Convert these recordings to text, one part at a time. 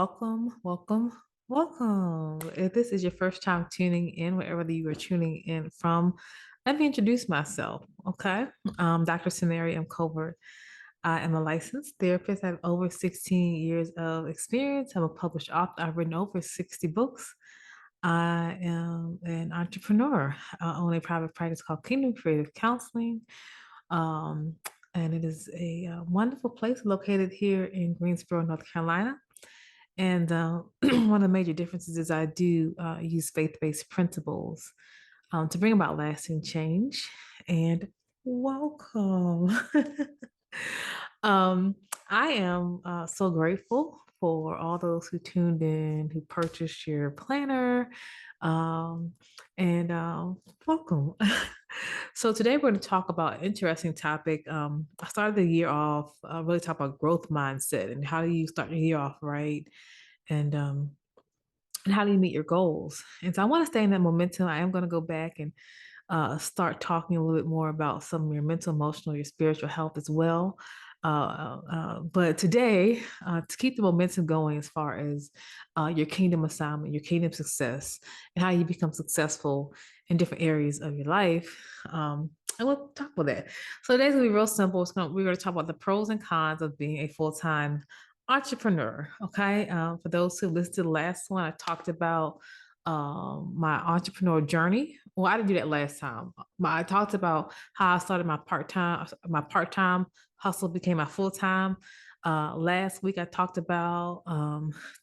welcome. If this is your first time tuning in, wherever you are tuning in from, let me introduce myself. Okay. Dr. Samaria M. Covert. I am a licensed therapist. I have over 16 years of experience. I'm a published author. I've written over 60 books. I am an entrepreneur. I own a private practice called Kingdom Creative Counseling. Um, and it is a wonderful place located here in Greensboro, North Carolina. And one of the major differences is I do use faith-based principles to bring about lasting change. And welcome. um, I am so grateful for all those who tuned in, who purchased your planner, um, and welcome. So today we're going to talk about an interesting topic. I started the year off really talk about growth mindset and how do you start the year off right, and and how do you meet your goals. And so I want to stay in that momentum. I am going to go back and start talking a little bit more about some of your mental, emotional, your spiritual health as well. But today, to keep the momentum going as far as your kingdom assignment, your kingdom success, and how you become successful in different areas of your life. And we'll talk about that. So today's gonna be real simple. We're gonna talk about the pros and cons of being a full-time entrepreneur. Okay. For those who listened to the last one, I talked about my entrepreneur journey. Well, I didn't do that last time. But I talked about how I started my part-time hustle became my full-time. Last week I talked about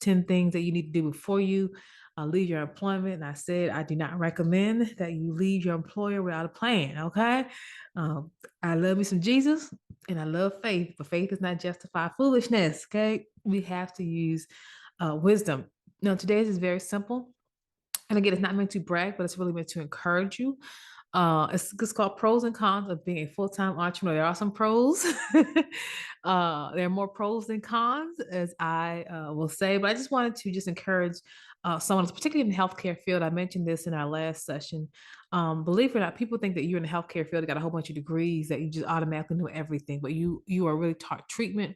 10 things that you need to do before you leave your employment. And I said I do not recommend that you leave your employer without a plan. Okay. I love me some Jesus and I love faith, but faith does not justify foolishness. Okay. We have to use wisdom. Now, today's is very simple. And again, it's not meant to brag, but it's really meant to encourage you. It's called pros and cons of being a full-time entrepreneur. There are some pros. There are more pros than cons, as I will say. But I just wanted to just encourage someone, particularly in the healthcare field. I mentioned this in our last session. Believe it or not, people think that you're in the healthcare field, you got a whole bunch of degrees, that you just automatically know everything. But you are really taught treatment,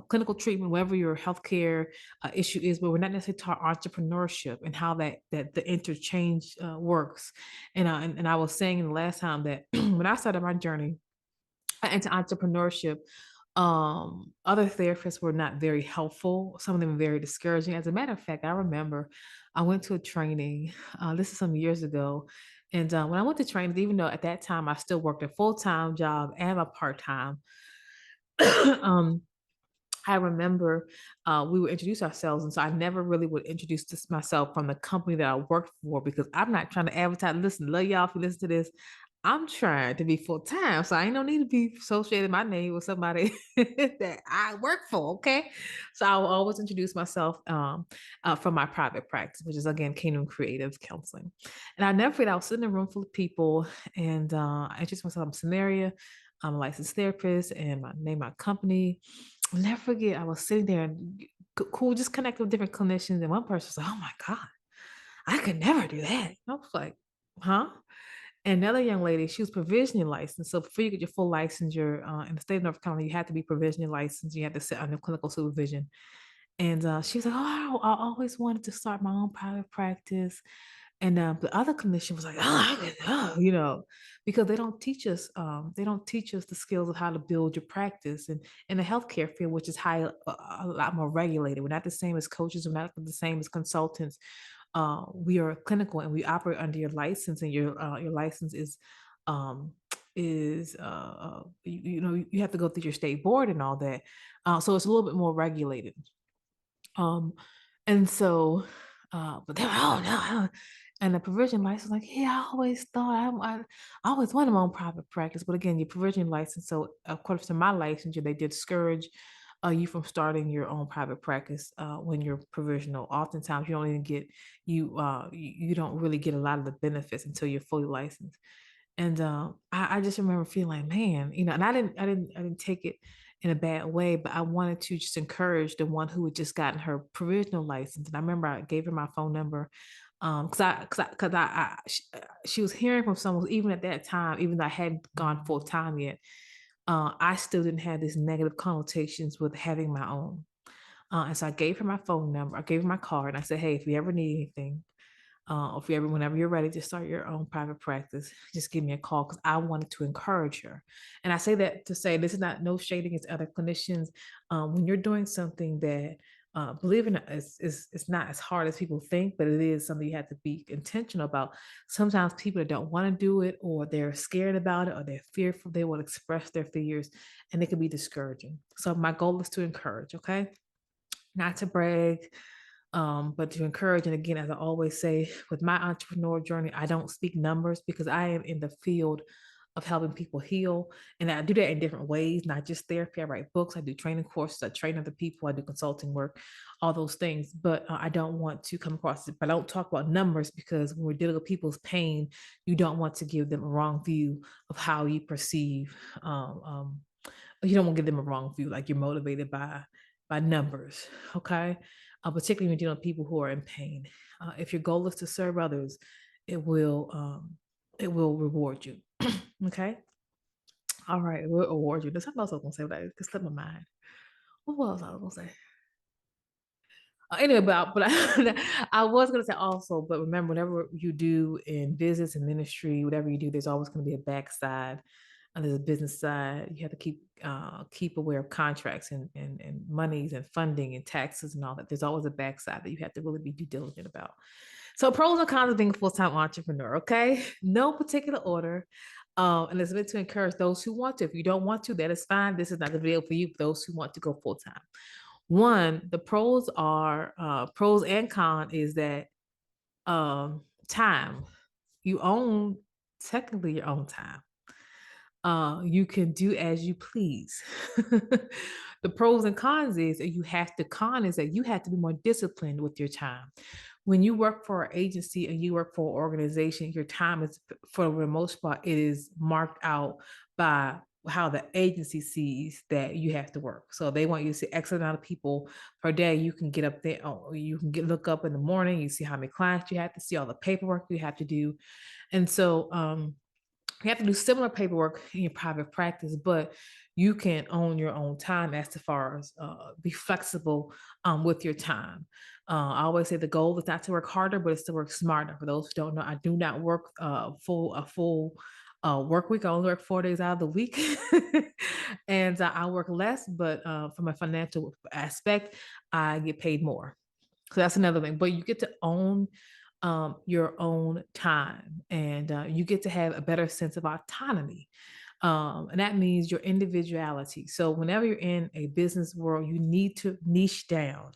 clinical treatment, whatever your healthcare issue is, but we're not necessarily taught entrepreneurship and how that the interchange works. And I was saying the last time that when I started my journey into entrepreneurship, other therapists were not very helpful. Some of them were very discouraging. As a matter of fact, I remember I went to a training. This is some years ago. And when I went to training, even though at that time I still worked a full-time job and a part-time, um, I remember we would introduce ourselves. And so I never really would introduce myself from the company that I worked for because I'm not trying to advertise. Listen, love y'all if you listen to this. I'm trying to be full time. So I ain't no need to be associated my name with somebody that I work for. Okay. So I will always introduce myself from my private practice, which is again Kingdom Creative Counseling. And I never forget, I was sitting in a room full of people and I introduced myself. I'm Samaria. I'm a licensed therapist and my name, my company. I'll never forget, I was sitting there and cool, just connecting with different clinicians. And one person was like, oh my God, I could never do that. I was like, huh? And another young lady, she was provisionally licensed. So before you get your full licensure in the state of North Carolina, you have to be provisionally licensed. You have to sit under clinical supervision. And she was like, oh, I always wanted to start my own private practice. And the other clinician was like, because they don't teach us, the skills of how to build your practice. And in the healthcare field, which is a lot more regulated, we're not the same as coaches, we're not the same as consultants. We are clinical and we operate under your license, and your license um, you have to go through your state board and all that. So it's a little bit more regulated. Um, and so, but then, oh no, and the provision license, like, yeah, I always thought I always wanted my own private practice. But again, your provision license, so according to my licensure, they did discourage you from starting your own private practice when you're provisional. Oftentimes, you don't even get you don't really get a lot of the benefits until you're fully licensed. And I just remember feeling like, man, and I didn't take it in a bad way, but I wanted to just encourage the one who had just gotten her provisional license. And I remember I gave her my phone number because she was hearing from someone, even at that time, even though I hadn't gone full time yet, I still didn't have these negative connotations with having my own. And so I gave her my phone number. I gave her my card. And I said, hey, if you ever need anything, if you ever, whenever you're ready to start your own private practice, just give me a call because I wanted to encourage her. And I say that to say this is not no shade against other clinicians. When you're doing something that, believe it or not, it's not as hard as people think, but it is something you have to be intentional about. Sometimes people don't want to do it, or they're scared about it, or they're fearful. They will express their fears, and it can be discouraging. So my goal is to encourage. Okay, not to brag, but to encourage. And again, as I always say, with my entrepreneur journey, I don't speak numbers because I am in the field of helping people heal. And I do that in different ways, not just therapy. I write books, I do training courses, I train other people, I do consulting work, all those things. But I don't want to come across it. But I don't talk about numbers because when we're dealing with people's pain, you don't want to give them a wrong view of how you perceive. You don't want to give them a wrong view, like you're motivated by numbers. Okay, particularly when you're dealing with people who are in pain. If your goal is to serve others, it will um, it will reward you. Okay. All right, it will reward you. There's something else I was gonna say, but I just slipped my mind. What was I gonna say? Anyway, I was gonna say also, but remember, whatever you do in business and ministry, whatever you do, there's always gonna be a backside. And there's a business side. You have to keep aware of contracts and monies and funding and taxes and all that. There's always a backside that you have to really be due diligent about. So pros and cons of being a full-time entrepreneur, okay? No particular order. And it's meant to encourage those who want to. If you don't want to, that is fine. This is not the video for you, for those who want to go full-time. One, the pros and con is that time. You own technically your own time. You can do as you please. The pros and cons is that con is that you have to be more disciplined with your time. When you work for an agency and you work for an organization, your time is, for the most part, it is marked out by how the agency sees that you have to work. So they want you to see X amount of people per day. You can get up there, you can look up in the morning, you see how many clients you have to see, all the paperwork you have to do. And so you have to do similar paperwork in your private practice, but you can own your own time as far as be flexible with your time. I always say the goal is not to work harder, but it's to work smarter. For those who don't know, I do not work a full work week. I only work 4 days out of the week, and I work less. But from a financial aspect, I get paid more. So that's another thing. But you get to own your own time, and you get to have a better sense of autonomy. And that means your individuality. So whenever you're in a business world, you need to niche down.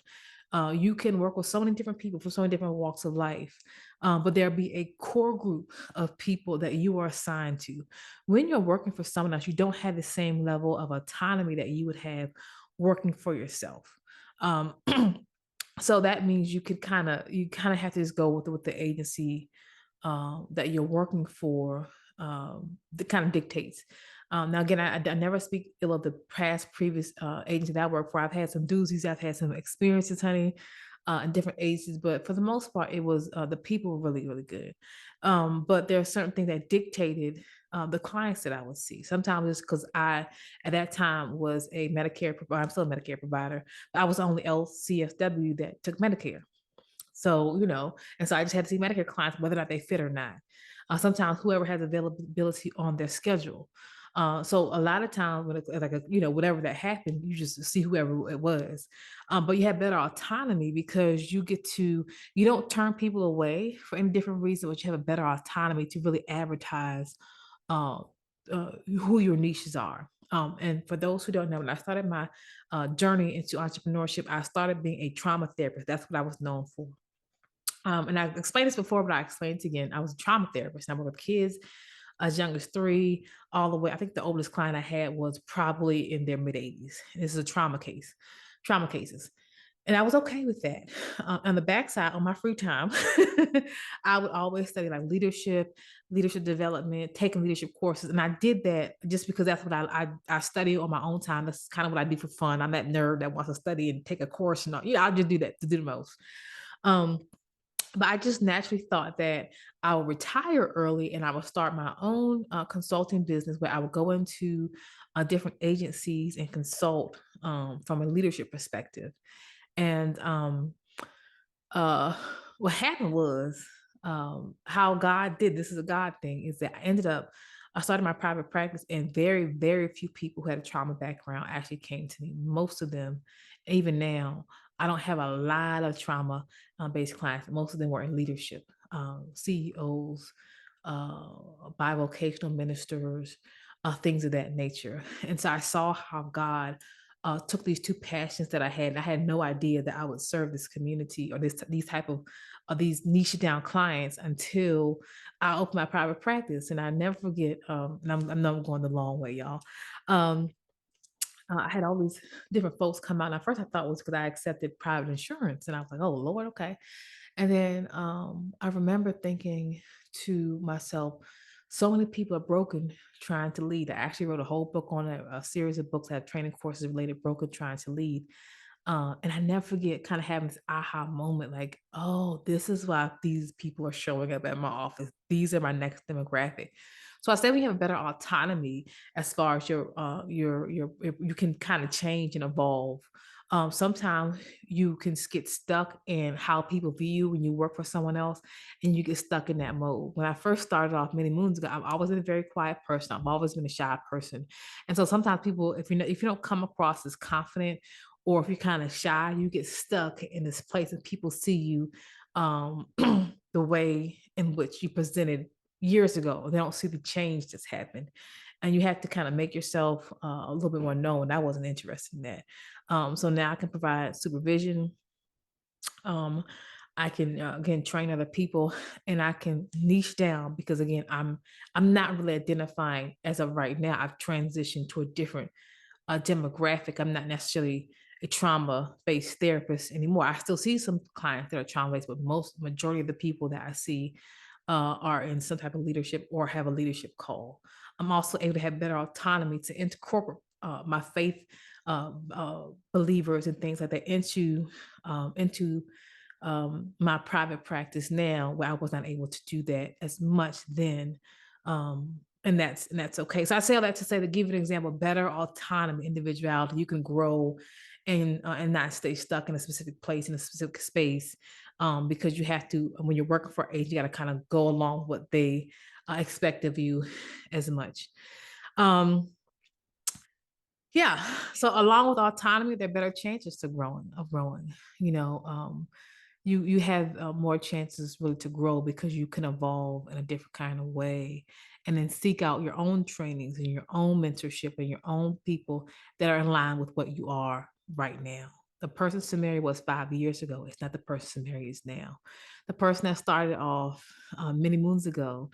You can work with so many different people from so many different walks of life, but there'll be a core group of people that you are assigned to. When you're working for someone else, you don't have the same level of autonomy that you would have working for yourself. Um, so that means you kind of have to just go with the agency that you're working for, that kind of dictates. Now again, I never speak ill of the previous agency that I work for. I've had some doozies, I've had some experiences, honey, in different agencies, but for the most part, it was the people were really, really good. But there are certain things that dictated the clients that I would see. Sometimes it's because I, at that time, was a Medicare provider. I'm still a Medicare provider. But I was the only LCSW that took Medicare. So, and so I just had to see Medicare clients, whether or not they fit or not. Sometimes whoever has availability on their schedule. So a lot of times when it's like whatever that happened, you just see whoever it was. But you have better autonomy because you don't turn people away for any different reason, but you have a better autonomy to really advertise uh, who your niches are. And for those who don't know, when I started my journey into entrepreneurship, I started being a trauma therapist. That's what I was known for. And I've explained this before, but I explained it again. I was a trauma therapist. I work with kids as young as 3, all the way. I think the oldest client I had was probably in their mid 80s. This is a trauma cases. And I was okay with that. On the backside, on my free time, I would always study like leadership development, taking leadership courses. And I did that just because that's what I study on my own time. That's kind of what I do for fun. I'm that nerd that wants to study and take a course. And I'll just do that to do the most. Um, but I just naturally thought that I would retire early and I would start my own consulting business where I would go into different agencies and consult from a leadership perspective. And uh what happened was, how God did this is a God thing, is that I started my private practice, and very, very few people who had a trauma background actually came to me. Most of them, even now, I don't have a lot of trauma based clients. Most of them were in leadership, CEOs, bivocational ministers, things of that nature. And so I saw how God took these two passions that I had, and I had no idea that I would serve this community or these type of these niche down clients until I opened my private practice. And I never forget, and I know I'm going the long way, y'all. Um, I had all these different folks come out. And at first, I thought it was because I accepted private insurance, and I was like, "Oh Lord, okay." And then I remember thinking to myself, so many people are broken trying to lead. I actually wrote a whole book on it, a series of books that had training courses related broken trying to lead. And I never forget kind of having this aha moment, like, oh, this is why these people are showing up at my office. These are my next demographic. So I say we have better autonomy as far as you can kind of change and evolve. Sometimes you can get stuck in how people view you when you work for someone else, and you get stuck in that mode. When I first started off many moons ago, I've always been a very quiet person. I've always been a shy person, and so sometimes people, if you don't come across as confident, or if you're kind of shy, you get stuck in this place and people see you the way in which you presented years ago. They don't see the change that's happened. And you have to kind of make yourself a little bit more known. I wasn't interested in that. So now I can provide supervision. Um, I can again train other people, and I can niche down because again, I'm not really identifying as of right now. I've transitioned to a different demographic. I'm not necessarily a trauma-based therapist anymore. I still see some clients that are trauma-based, but most majority of the people that I see are in some type of leadership or have a leadership call. I'm also able to have better autonomy to incorporate my faith believers and things like that into my private practice now, where I was not able to do that as much then. And that's okay. So I say all that to say, to give you an example, better autonomy, individuality. You can grow and not stay stuck in a specific place, in a specific space, because you have to, when you're working for age, you got to kind of go along what they expect of you as much. Um, yeah. So along with autonomy, there are better chances to growing. You know, you have more chances really to grow because you can evolve in a different kind of way, and then seek out your own trainings and your own mentorship and your own people that are in line with what you are right now. The person Samaria was 5 years ago. It's not the person Samaria is now. The person that started off many moons ago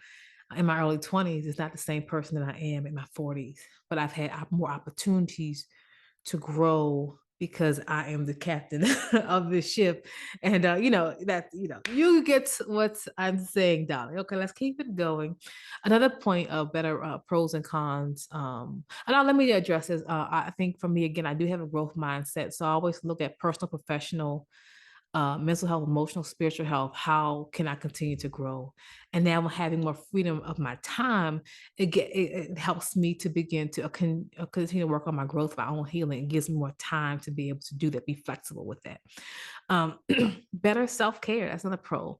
in my early 20s is not the same person that I am in my 40s, but I've had more opportunities to grow because I am the captain of this ship. And you get what I'm saying, darling. Okay, let's keep it going. Another point of better pros and cons. And now let me address this. I think for me, again, I do have a growth mindset. So I always look at personal, professional, mental health, emotional, spiritual health. How can I continue to grow? And now having more freedom of my time, it helps me to begin to continue to work on my growth, my own healing. It gives me more time to be able to do that, be flexible with that. Um, better self care. That's another pro.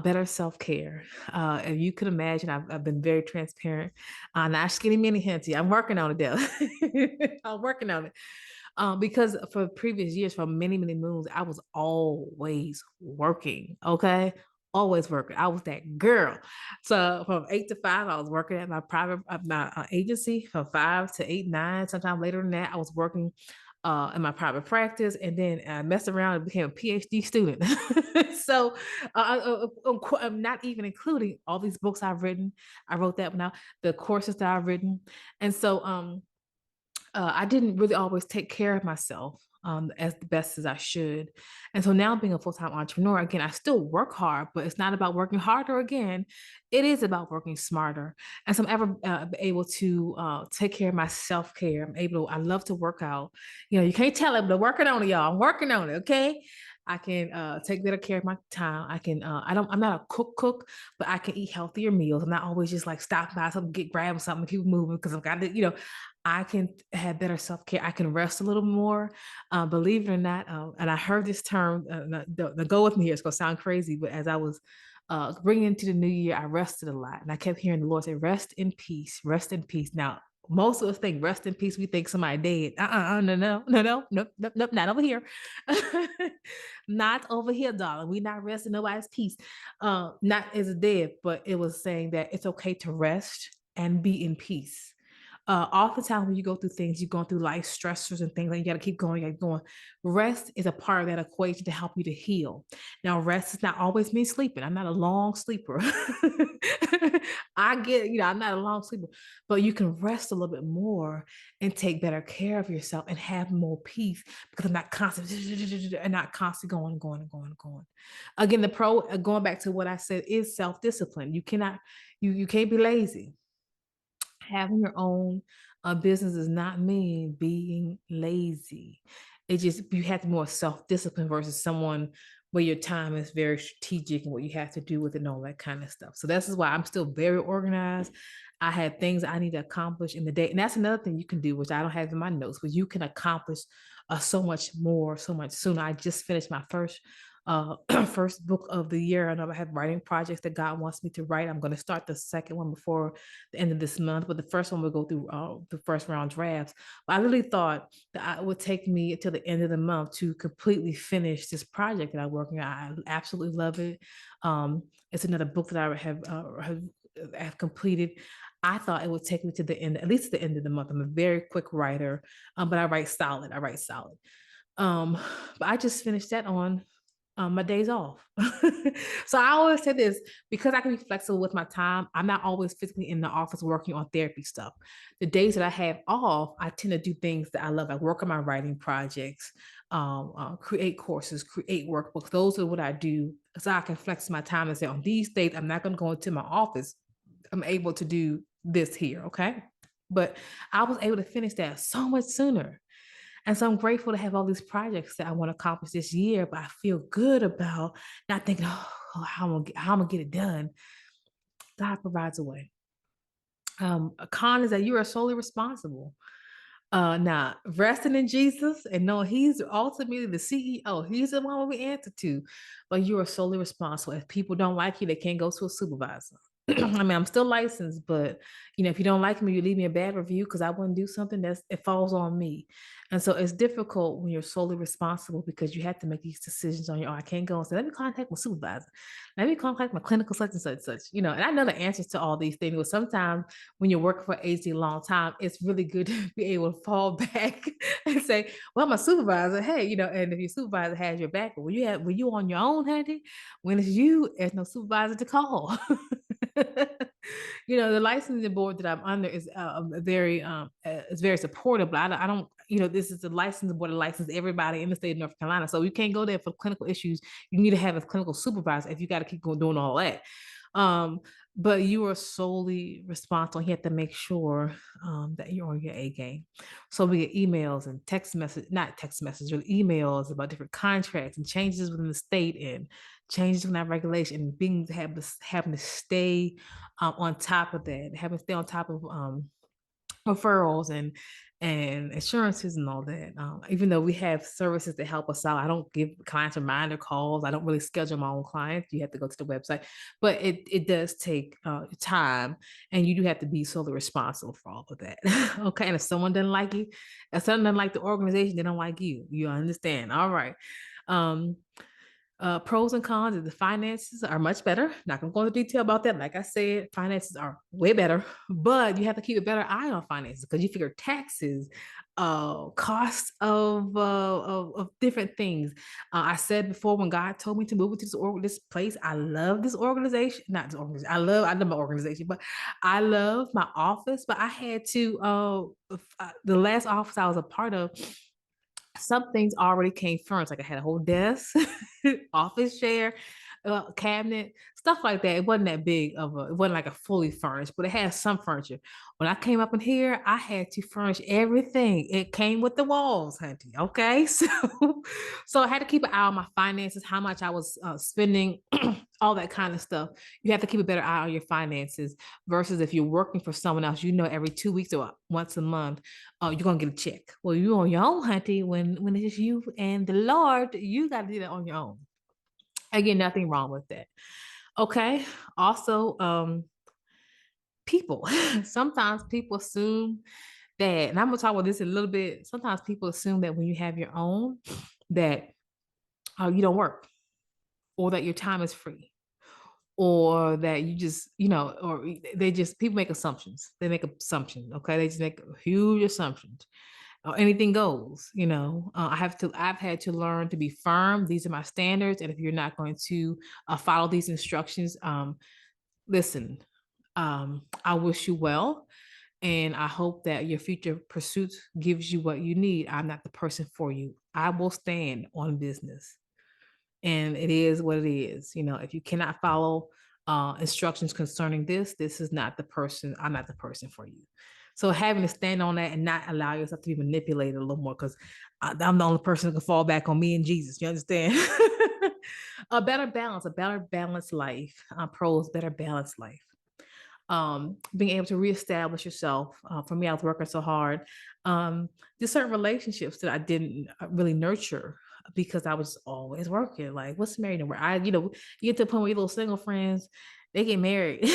Better self care. If you can imagine, I've been very transparent. Not skinny mini hinty. I'm working on it, though. I'm working on it. Because for previous years, for many, many moons, I was always working. Okay. Always working. I was that girl. So from 8 to 5, I was working at my private my agency from 5 to 8, 9. Sometimes later than that, I was working in my private practice, and then I messed around and became a PhD student. So I'm not even including all these books I've written. I wrote that one out, the courses that I've written, and so I didn't really always take care of myself as the best as I should. And so now being a full-time entrepreneur, again, I still work hard, but it's not about working harder again. It is about working smarter. And so I'm ever able to take care of my self-care. I love to work out. You know, you can't tell it, but I'm working on it, y'all. I'm working on it, okay? I can take better care of my time. I'm not a cook, but I can eat healthier meals. I'm not always just like stop by something, grabbing something, keep moving because I've got to, I can have better self-care. I can rest a little more. Believe it or not, and I heard this term, go with me here, it's gonna sound crazy, but as I was bringing into the new year, I rested a lot. And I kept hearing the Lord say, rest in peace, rest in peace. Now, most of us think rest in peace, we think somebody dead. Nope, not over here. Not over here, darling. We not resting nobody's peace. Not as dead, but it was saying that it's okay to rest and be in peace. Oftentimes when you go through things, you're going through life stressors and things, and you got to keep going, you got going. Rest is a part of that equation to help you to heal. Now, rest is not always me sleeping. I'm not a long sleeper. I get, I'm not a long sleeper, but you can rest a little bit more and take better care of yourself and have more peace because I'm not constantly and not constantly going. Again, the pro, going back to what I said, is self-discipline. You cannot, you can't be lazy. Having your own business does not mean being lazy. It just, you have to be more self-discipline versus someone where your time is very strategic and what you have to do with it and all that kind of stuff. So this is why I'm still very organized. I have things I need to accomplish in the day. And that's another thing you can do, which I don't have in my notes, but you can accomplish so much more, so much sooner. I just finished my first book of the year. I know I have writing projects that God wants me to write. I'm going to start the second one before the end of this month, but the first one will go through the first round drafts. But I really thought that it would take me until the end of the month to completely finish this project that I'm working on. I absolutely love it. It's another book that I have completed. I thought it would take me to the end, at least the end of the month. I'm a very quick writer, but I write solid. Um, but I just finished that on my days off. So I always say this, because I can be flexible with my time. I'm not always physically in the office working on therapy stuff. The days that I have off, I tend to do things that I love. I work on my writing projects, create courses, create workbooks. Those are what I do, so I can flex my time and say, on these days, I'm not going to go into my office. I'm able to do this here. Okay. But I was able to finish that so much sooner. And so I'm grateful to have all these projects that I want to accomplish this year, but I feel good about not thinking, how I'm gonna get it done. God provides a way. A con is that you are solely responsible. Now, resting in Jesus and knowing He's ultimately the CEO, He's the one we answer to, but you are solely responsible. If people don't like you, they can't go to a supervisor. I mean, I'm still licensed, but if you don't like me, you leave me a bad review because I wouldn't do something, it falls on me. And so it's difficult when you're solely responsible because you have to make these decisions on your own. I can't go and say, let me contact my supervisor. Let me contact my clinical such and such. And I know the answers to all these things, but sometimes when you're working for agency a long time, it's really good to be able to fall back and say, well, my supervisor, hey, and if your supervisor has your back, when you on your own, honey, when it's you, there's no supervisor to call. The licensing board that I'm under is very supportive, but I don't, this is a licensing board that licenses everybody in the state of North Carolina. So you can't go there for clinical issues. You need to have a clinical supervisor if you got to keep going doing all that. But you are solely responsible. You have to make sure that you're on your A game. So we get emails and not text messages, or emails about different contracts and changes within the state and changes in that regulation, and having to stay on top of that, having to stay on top of referrals and insurances and all that. Even though we have services that help us out, I don't give clients reminder calls. I don't really schedule my own clients. You have to go to the website, but it does take time, and you do have to be solely responsible for all of that. Okay, and if someone doesn't like you, if someone doesn't like the organization, they don't like you. You understand? All right. Pros and cons is the finances are much better. Not gonna go into detail about that. Like I said, finances are way better, but you have to keep a better eye on finances because you figure taxes, costs of different things. I said before, when God told me to move into this place, I love this organization. Not this organization. I love my organization, but I love my office. But I had to the last office I was a part of, some things already came first. Like I had a whole desk, office chair, cabinet, stuff like that. It wasn't that big it wasn't like a fully furnished, but it had some furniture. When I came up in here, I had to furnish everything. It came with the walls, honey. Okay, so I had to keep an eye on my finances, how much I was spending, all that kind of stuff. You have to keep a better eye on your finances versus if you're working for someone else. Every 2 weeks or once a month, you're gonna get a check. Well, you on your own, honey. When it's you and the Lord, you got to do that on your own. Again, nothing wrong with that. Okay. Also, people. Sometimes people assume that, and I'm gonna talk about this a little bit. Sometimes people assume that when you have your own, that you don't work, or that your time is free, or that you just, or they just people make assumptions. They make assumptions. Okay, they just make huge assumptions. Anything goes. I've had to learn to be firm. These are my standards, and if you're not going to follow these instructions, listen. I wish you well, and I hope that your future pursuits gives you what you need. I'm not the person for you. I will stand on business, and it is what it is. If you cannot follow instructions concerning this is not the person. I'm not the person for you. So having to stand on that and not allow yourself to be manipulated a little more, because I'm the only person who can fall back on me and Jesus. You understand? A better balance, a better balanced life. Pros, better balanced life. Being able to reestablish yourself. For me, I was working so hard. There's certain relationships that I didn't really nurture because I was always working. Like, what's married and where you get to the point where your little single friends, they get married.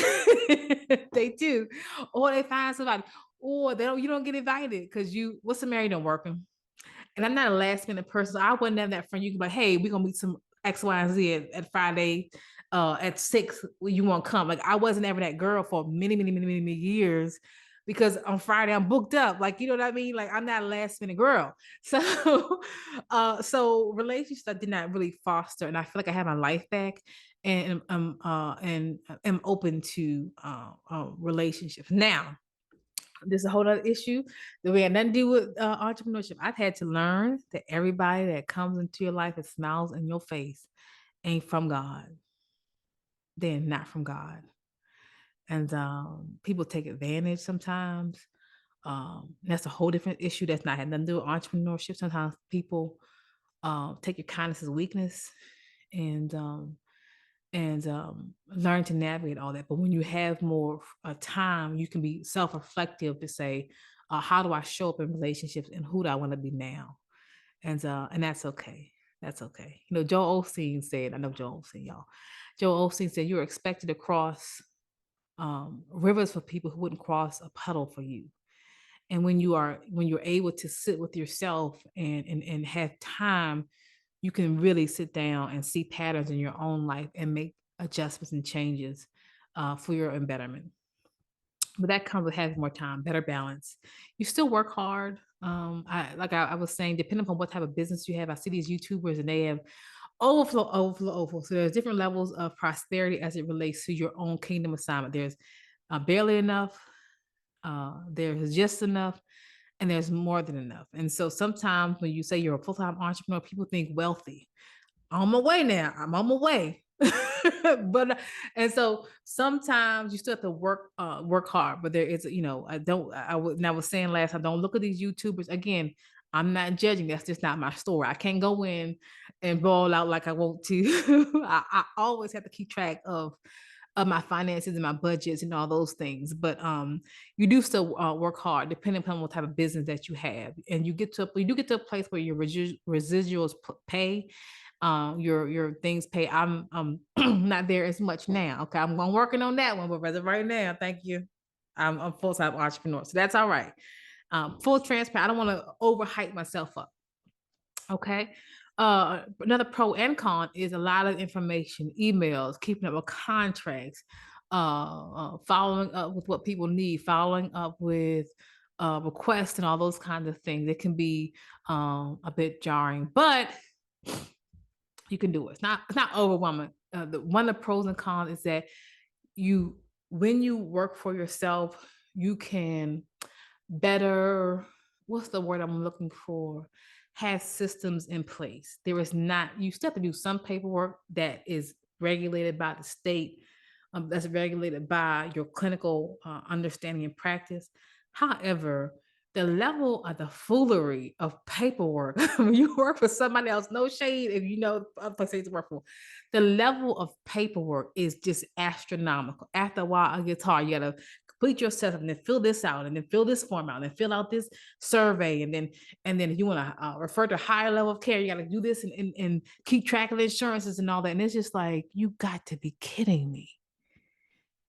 They do. Or they find somebody, or you don't get invited because what's the married and working. And I'm not a last minute person. So I wouldn't have that friend. You can be like, hey, we're gonna meet some X, Y, and Z at Friday at 6. You want to come? Like, I wasn't ever that girl for many, many, many, many, many years, because on Friday I'm booked up. Like, you know what I mean? Like, I'm not a last minute girl. So so relationships I did not really foster, and I feel like I have my life back, and am open to relationships now. This is a whole other issue that we had nothing to do with entrepreneurship. I've had to learn that everybody that comes into your life and smiles in your face ain't from God. They're not from God. And people take advantage sometimes. That's a whole different issue that's not had nothing to do with entrepreneurship. Sometimes people take your kindness as weakness, and learn to navigate all that. But when you have more time, you can be self-reflective to say, how do I show up in relationships, and who do I want to be now? And that's okay. That's okay. Joel Osteen said, I know Joel Osteen, y'all. Joel Osteen said, you're expected to cross rivers for people who wouldn't cross a puddle for you. And when you're able to sit with yourself and have time, you can really sit down and see patterns in your own life and make adjustments and changes for your embetterment. But that comes with having more time, better balance. You still work hard. I was saying, depending on what type of business you have, I see these YouTubers and they have overflow. So there's different levels of prosperity as it relates to your own kingdom assignment. There's barely enough, there's just enough, and there's more than enough. And so sometimes when you say you're a full-time entrepreneur, people think wealthy. I'm on my way now. I'm on my way. But and so sometimes you still have to work hard, but there is, I was saying last, I don't look at these YouTubers again. I'm not judging. That's just not my story. I can't go in and ball out like I want to. I always have to keep track of my finances and my budgets and all those things. But you do still work hard, depending upon what type of business that you have, and you do get to a place where your residuals pay. Your things pay. I'm not there as much now. Okay, I'm working on that one, but as of right now, thank you. I'm a full-time entrepreneur, so that's all right. Full transparent. I don't want to overhype myself up. Okay. Another pro and con is a lot of information, emails, keeping up with contracts, following up with what people need, following up with requests and all those kinds of things. It can be a bit jarring, but you can do it. It's not overwhelming. One of the pros and cons is that when you work for yourself, you can better, what's the word I'm looking for? Have systems in place. You still have to do some paperwork that is regulated by the state, that's regulated by your clinical understanding and practice. However, the level of the foolery of paperwork when you work for somebody else, no shade if you know other places to work for, the level of paperwork is just astronomical. After a while, it gets hard. You gotta complete your assessment, and then fill this out, and then fill this form out, and then fill out this survey, and then if you want to refer to higher level of care, you got to do this and keep track of insurances and all that. And it's just like, you got to be kidding me.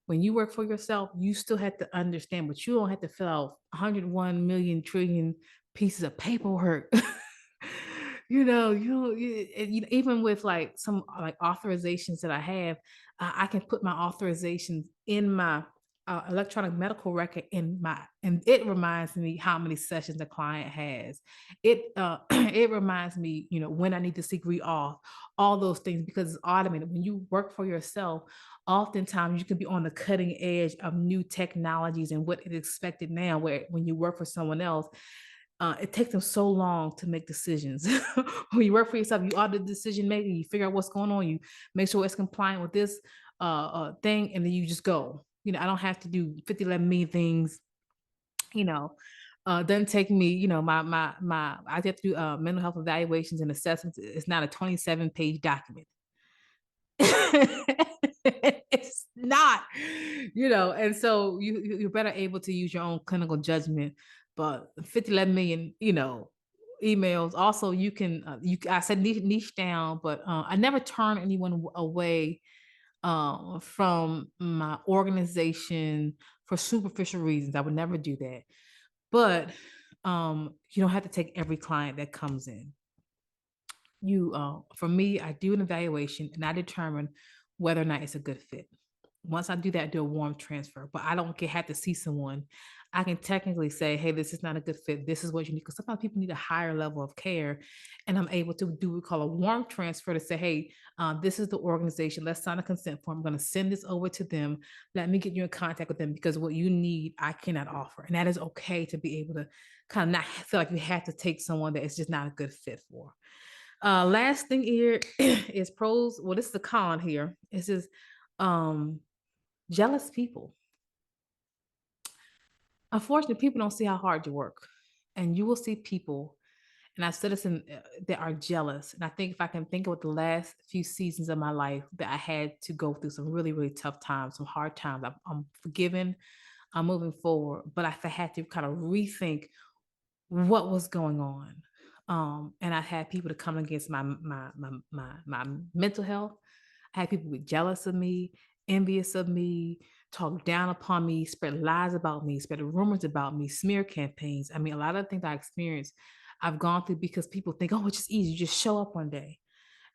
When you work for yourself, you still have to understand, but you don't have to fill out 101 million trillion pieces of paperwork. Even with like some like authorizations that I have, I can put my authorizations in my electronic medical record and it reminds me how many sessions the client has. It reminds me, when I need to seek re-auth, all those things, because it's automated. When you work for yourself, oftentimes you can be on the cutting edge of new technologies and what is expected now, where when you work for someone else, it takes them so long to make decisions. When you work for yourself, you audit the decision making, you figure out what's going on, you make sure it's compliant with this thing, and then you just go. I don't have to do 50 11 million things. You know, doesn't take me. I have to do mental health evaluations and assessments. It's not a 27-page document. It's not, and so you're better able to use your own clinical judgment. But 50 11 million, emails. Also, you can I said niche down, but I never turn anyone away from my organization for superficial reasons. I would never do that. But you don't have to take every client that comes in. For me, I do an evaluation and I determine whether or not it's a good fit. Once I do that, I do a warm transfer, but I don't have to see someone. I can technically say, hey, this is not a good fit. This is what you need. Because sometimes people need a higher level of care. And I'm able to do what we call a warm transfer to say, hey, this is the organization. Let's sign a consent form. I'm going to send this over to them. Let me get you in contact with them, because what you need, I cannot offer. And that is okay, to be able to kind of not feel like you have to take someone that is just not a good fit for. Last thing here is pros. Well, this is the con here. It's just jealous people. Unfortunately, people don't see how hard you work, and you will see people. And I've said this that are jealous. And I think if I can think of the last few seasons of my life that I had to go through some really, really tough times, some hard times. I'm forgiven. I'm moving forward, but I had to kind of rethink what was going on. And I had people to come against my mental health. I had people be jealous of me, envious of me, talk down upon me, spread lies about me, spread rumors about me, smear campaigns. I mean, a lot of the things I experienced, I've gone through because people think, oh, it's just easy. You just show up one day.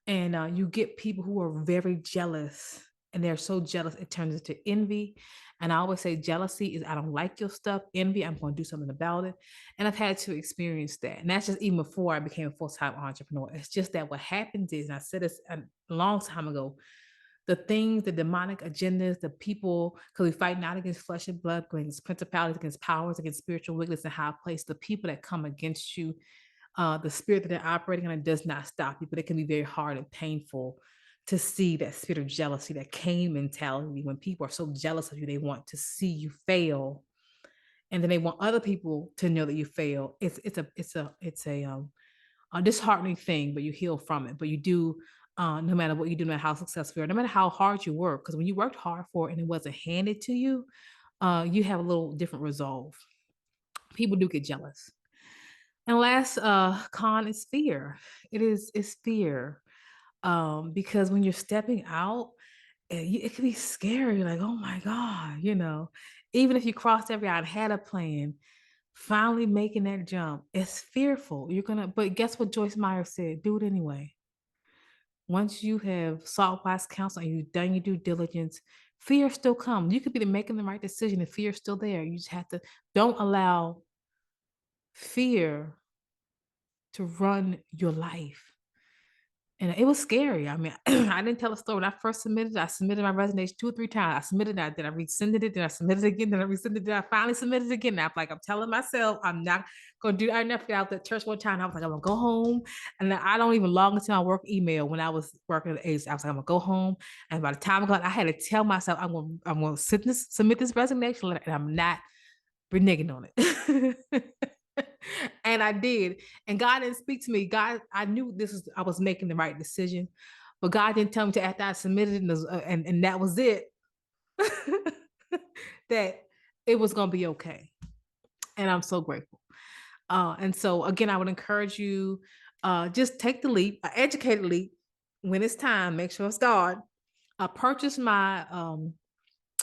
And you get people who are very jealous, and they're so jealous it turns into envy. And I always say jealousy is, I don't like your stuff. Envy, I'm going to do something about it. And I've had to experience that. And that's just even before I became a full-time entrepreneur. It's just that what happens is, and I said this a long time ago, the things, the demonic agendas, the people, because we fight not against flesh and blood, but against principalities, against powers, against spiritual wickedness in high place. The people that come against you, the spirit that they're operating on, it does not stop you, but it can be very hard and painful to see that spirit of jealousy, that Cain mentality. When people are so jealous of you, they want to see you fail, and then they want other people to know that you fail. It's a disheartening thing, but you heal from it. But you do, no matter what you do, no matter how successful you are, no matter how hard you work, because when you worked hard for it and it wasn't handed to you, you have a little different resolve. People do get jealous. And last con is fear. It's fear. Because when you're stepping out, it can be scary. You're like, oh my God, even if you crossed every out, had a plan, finally making that jump, it's fearful. But guess what Joyce Meyer said? Do it anyway. Once you have sought wise counsel and you've done your due diligence, fear still comes. You could be making the right decision and fear is still there. You just have to, don't allow fear to run your life. And it was scary. I mean, I didn't tell a story. When I first submitted, I submitted my resignation 2 or 3 times. I submitted that, then I rescinded it, then I submitted it again, then I rescinded it, then I finally submitted it again. And I'm like, I'm telling myself, I'm not gonna do. I never forgot that church one time. I was like, I'm gonna go home, and then I don't even log into my work email when I was working at ACE. I was like, I'm gonna go home, and by the time I got, I had to tell myself, I'm gonna submit this resignation letter, and I'm not reneging on it. And I did. And God didn't speak to me. God, I knew I was making the right decision, but God didn't tell me to after I submitted it and that was it, that it was going to be okay. And I'm so grateful. And so again, I would encourage you, just take the leap, educated leap. When it's time, make sure it's God. I purchased my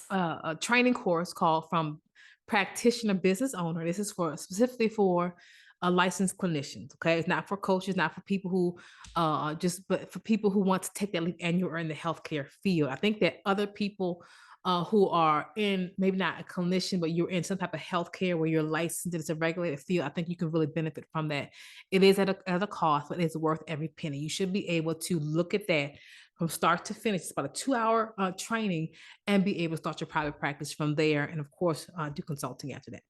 a training course called From Practitioner Business Owner. This is for specifically for licensed clinicians. Okay, it's not for coaches, not for people who but for people who want to take that leap and you're in the healthcare field. I think that other people who are in maybe not a clinician, but you're in some type of healthcare where you're licensed, it's a regulated field. I think you can really benefit from that. It is at a cost, but it's worth every penny. You should be able to look at that from start to finish. It's about a 2 hour training and be able to start your private practice from there. And of course, do consulting after that.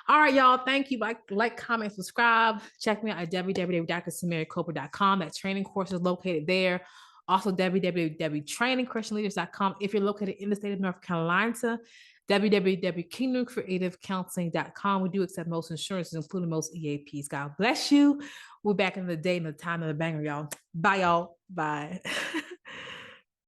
All right, y'all. Thank you. Like, comment, subscribe. Check me out at www.drsamariacopa.com. That training course is located there. Also, www.trainingchristianleaders.com. If you're located in the state of North Carolina, www.kingdomcreativecounseling.com. We do accept most insurances, including most EAPs. God bless you. We're back in the day and the time of the banger, y'all. Bye, y'all. Bye.